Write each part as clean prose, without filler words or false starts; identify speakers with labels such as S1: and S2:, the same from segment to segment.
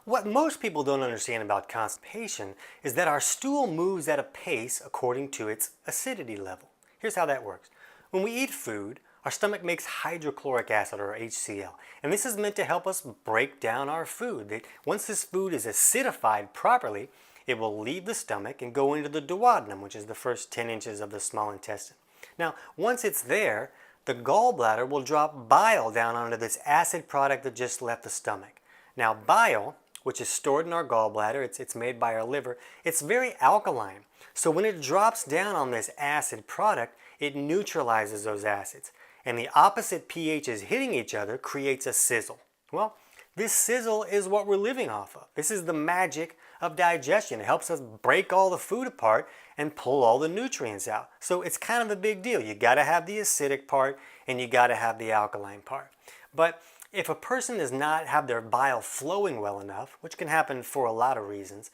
S1: What most people don't understand about constipation is that our stool moves at a pace according to its acidity level. Here's how that works. When we eat food, our stomach makes hydrochloric acid, or HCl, and this is meant to help us break down our food. Once this food is acidified properly, it will leave the stomach and go into the duodenum, which is the first 10 inches of the small intestine. Now, once it's there, the gallbladder will drop bile down onto this acid product that just left the stomach. Now, bile, which is stored in our gallbladder, it's made by our liver, it's very alkaline. So when it drops down on this acid product, it neutralizes those acids. And the opposite pHs hitting each other creates a sizzle. Well, this sizzle is what we're living off of. This is the magic of digestion. It helps us break all the food apart and pull all the nutrients out. So it's kind of a big deal. You gotta have the acidic part and you gotta have the alkaline part. But if a person does not have their bile flowing well enough, which can happen for a lot of reasons,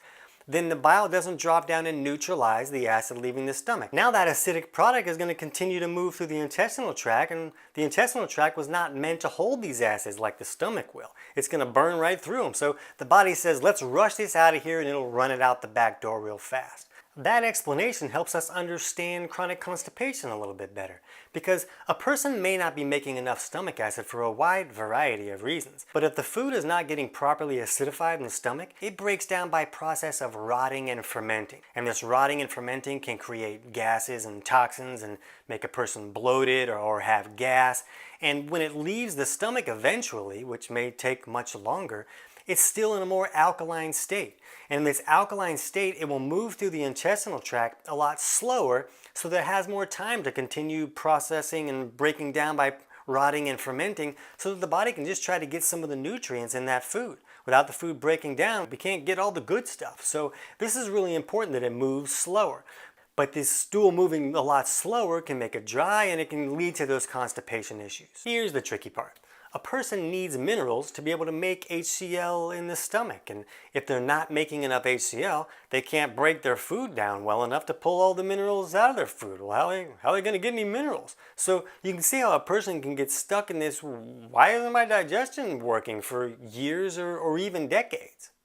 S1: then the bile doesn't drop down and neutralize the acid leaving the stomach. Now that acidic product is going to continue to move through the intestinal tract, and the intestinal tract was not meant to hold these acids like the stomach will. It's going to burn right through them. So the body says, let's rush this out of here, and it'll run it out the back door real fast. That explanation helps us understand chronic constipation a little bit better, because a person may not be making enough stomach acid for a wide variety of reasons. But if the food is not getting properly acidified in the stomach, it breaks down by process of rotting and fermenting. And this rotting and fermenting can create gases and toxins and make a person bloated or have gas. And when it leaves the stomach eventually, which may take much longer, it's still in a more alkaline state. And in this alkaline state, it will move through the intestinal tract a lot slower so that it has more time to continue processing and breaking down by rotting and fermenting, so that the body can just try to get some of the nutrients in that food. Without the food breaking down, we can't get all the good stuff. So this is really important that it moves slower. But this stool moving a lot slower can make it dry, and it can lead to those constipation issues. Here's the tricky part. A person needs minerals to be able to make HCl in the stomach, and if they're not making enough HCl, they can't break their food down well enough to pull all the minerals out of their food. Well, how are they going to get any minerals? So you can see how a person can get stuck in this, why isn't my digestion working, for years or even decades.